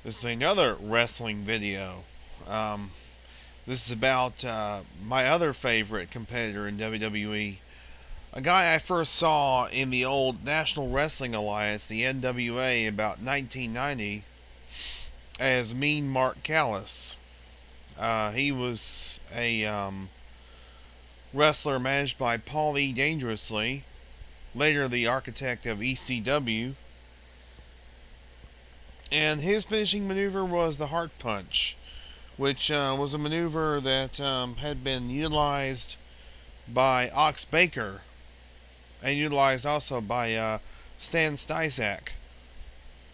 This is another wrestling video. Um, this is about my other favorite competitor in WWE. A guy I first saw in the old National Wrestling Alliance, the NWA, about 1990 as Mean Mark Callis. He was a wrestler managed by Paul E. Dangerously, later the architect of ECW, and his finishing maneuver was the Heart Punch, which was a maneuver that had been utilized by Ox Baker and utilized also by Stan Styzak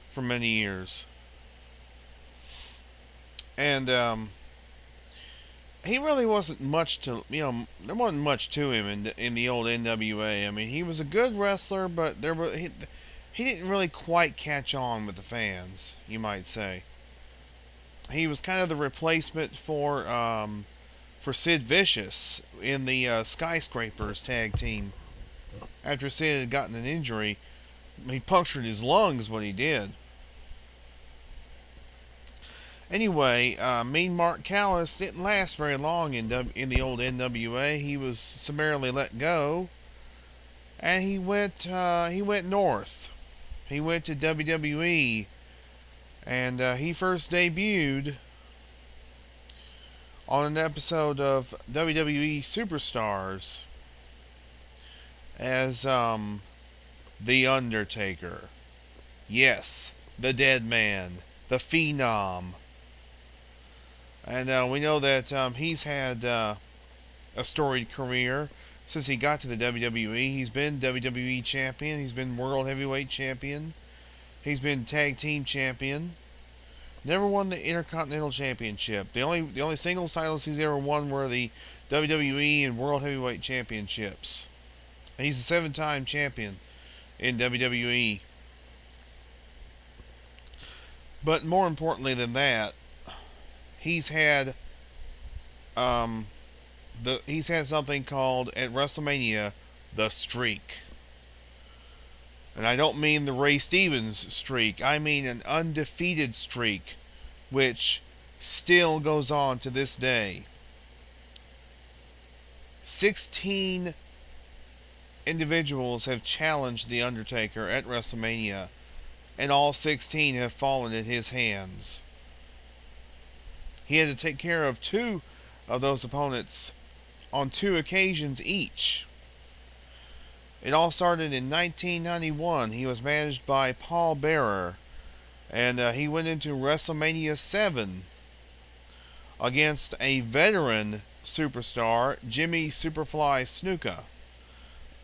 for many years. And he really wasn't much to, there wasn't much to him in the old NWA. I mean, he was a good wrestler, but he didn't really quite catch on with the fans, you might say. He was kind of the replacement for Sid Vicious in the Skyscrapers tag team. After Sid had gotten an injury, he punctured his lungs when he did. Anyway, Mean Mark Callis didn't last very long in the old NWA. He was summarily let go, and he went north. He went to WWE, and he first debuted on an episode of WWE Superstars as the Undertaker. Yes, the Dead Man, the Phenom. And we know that he's had a storied career since he got to the WWE. He's been WWE champion. He's been World Heavyweight champion. He's been Tag Team champion. Never won the Intercontinental Championship. The only singles titles he's ever won were the WWE and World Heavyweight Championships. And he's a 7-time champion in WWE. But more importantly than that, he's had something called at WrestleMania the streak. And I don't mean the Ray Stevens streak. I mean an undefeated streak, which still goes on to this day. 16 individuals have challenged The Undertaker at WrestleMania, and all 16 have fallen at his hands. He had to take care of 2 of those opponents on 2 occasions each. It all started in 1991. He was managed by Paul Bearer, and he went into WrestleMania 7 against a veteran superstar, Jimmy Superfly Snuka.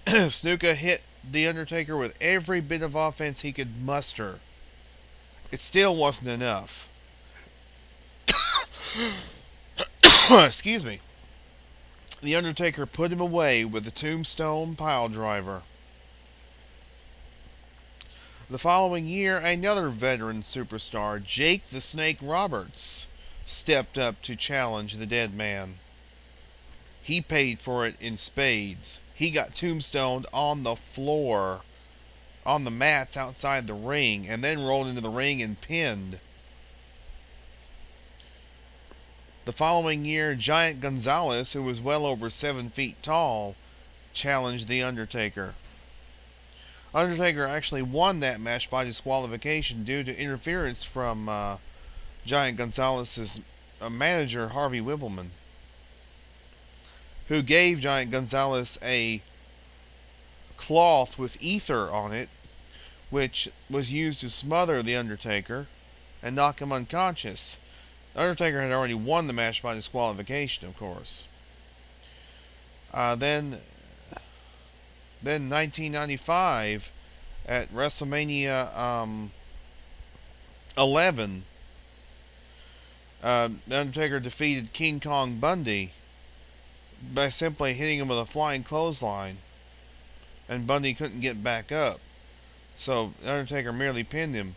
Snuka hit The Undertaker with every bit of offense he could muster. It still wasn't enough. Excuse me. The Undertaker put him away with the Tombstone Piledriver. The following year, another veteran superstar, Jake the Snake Roberts, stepped up to challenge the Dead Man. He paid for it in spades. He got tombstoned on the floor, on the mats outside the ring, and then rolled into the ring and pinned. The following year, Giant Gonzalez, who was well over 7 feet tall, challenged The Undertaker. Undertaker actually won that match by disqualification due to interference from Giant Gonzalez's manager, Harvey Wippleman, who gave Giant Gonzalez a cloth with ether on it, which was used to smother The Undertaker and knock him unconscious. Undertaker had already won the match by disqualification, of course. Then 1995, at WrestleMania 11, The Undertaker defeated King Kong Bundy by simply hitting him with a flying clothesline, and Bundy couldn't get back up. So The Undertaker merely pinned him.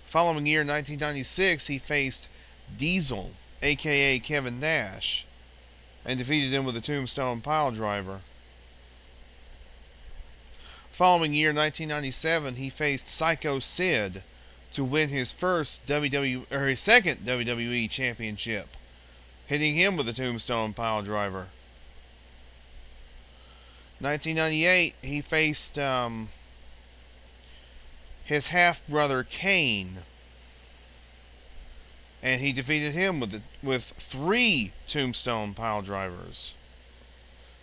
Following year, 1996, he faced Diesel, aka Kevin Nash, and defeated him with a Tombstone Piledriver. Following year, 1997, he faced Psycho Sid to win his his second WWE Championship, hitting him with a Tombstone Piledriver. 1998, he faced his half-brother Kane, and he defeated him with 3 Tombstone Piledrivers.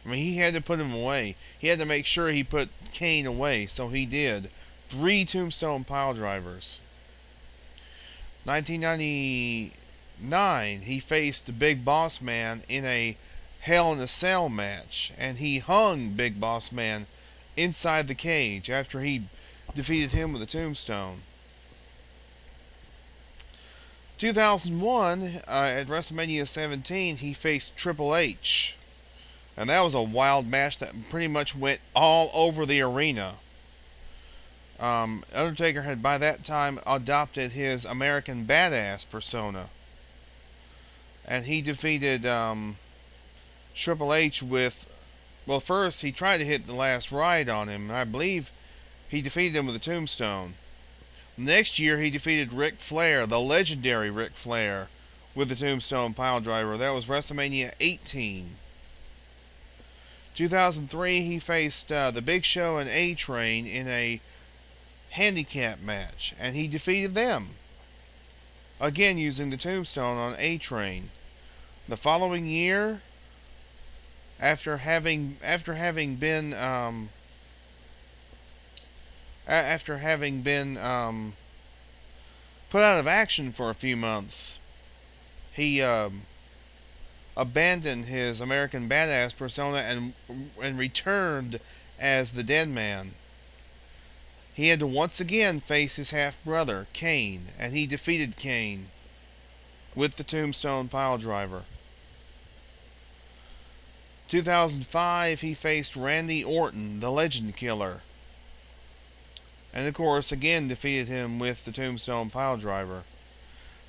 I mean, he had to put him away. He had to make sure he put Kane away, so he did. 3 Tombstone Piledrivers. 1999, he faced the Big Boss Man in a Hell in a Cell match, and he hung Big Boss Man inside the cage after he defeated him with a tombstone. 2001, at WrestleMania 17, he faced Triple H. And that was a wild match that pretty much went all over the arena. Undertaker had by that time adopted his American Badass persona. And he defeated Triple H with... Well, first he tried to hit the last ride on him. And I believe he defeated him with a tombstone. Next year he defeated Ric Flair, the legendary Ric Flair, with the Tombstone Piledriver. That was WrestleMania 18. 2003, he faced The Big Show and A-Train in a handicap match, and he defeated them, again using the Tombstone on A-Train. The following year, after having been put out of action for a few months, he abandoned his American Badass persona and returned as the Dead Man. He had to once again face his half-brother, Kane, and he defeated Kane with the Tombstone Piledriver. 2005, he faced Randy Orton, the Legend Killer, and of course again defeated him with the Tombstone Piledriver.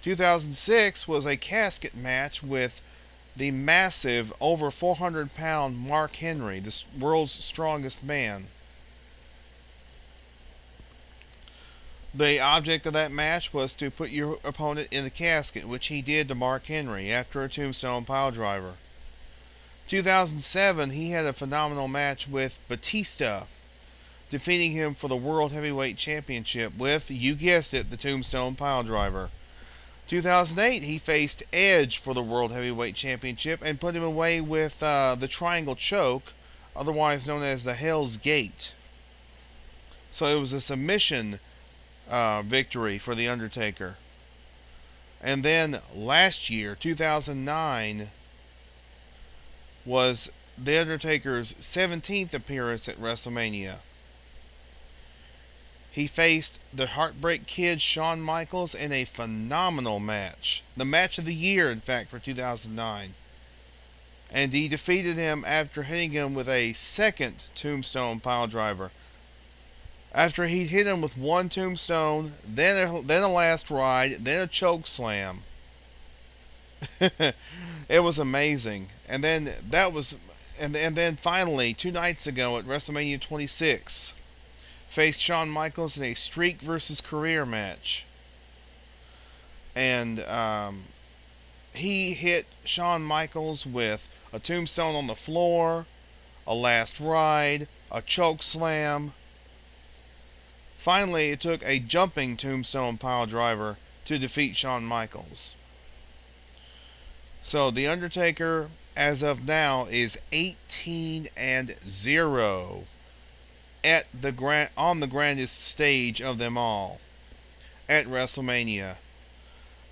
2006 was a casket match with the massive, over 400-pound Mark Henry, the world's strongest man. The object of that match was to put your opponent in the casket, which he did to Mark Henry after a Tombstone Piledriver. 2007, he had a phenomenal match with Batista, defeating him for the World Heavyweight Championship with, you guessed it, the Tombstone Piledriver. 2008, he faced Edge for the World Heavyweight Championship and put him away with the Triangle Choke, otherwise known as the Hell's Gate. So it was a submission victory for The Undertaker. And then last year, 2009, was The Undertaker's 17th appearance at WrestleMania. He faced the Heartbreak Kid, Shawn Michaels, in a phenomenal match. The match of the year, in fact, for 2009. And he defeated him after hitting him with a second Tombstone Piledriver. After he hit him with one Tombstone, then a last ride, then a choke slam. It was amazing. And then then finally, 2 nights ago at WrestleMania 26, faced Shawn Michaels in a streak versus career match. And he hit Shawn Michaels with a tombstone on the floor, a last ride, a choke slam. Finally, it took a jumping Tombstone Piledriver to defeat Shawn Michaels. So The Undertaker, as of now, is 18-0 on the grandest stage of them all at WrestleMania,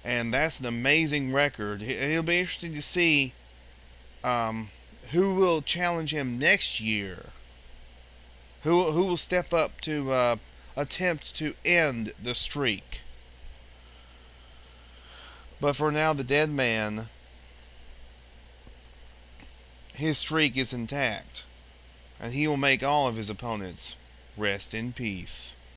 and that's an amazing record. It'll be interesting to see who will challenge him next year. Who will step up to attempt to end the streak? But for now, the Dead Man, his streak is intact, and he will make all of his opponents rest in peace.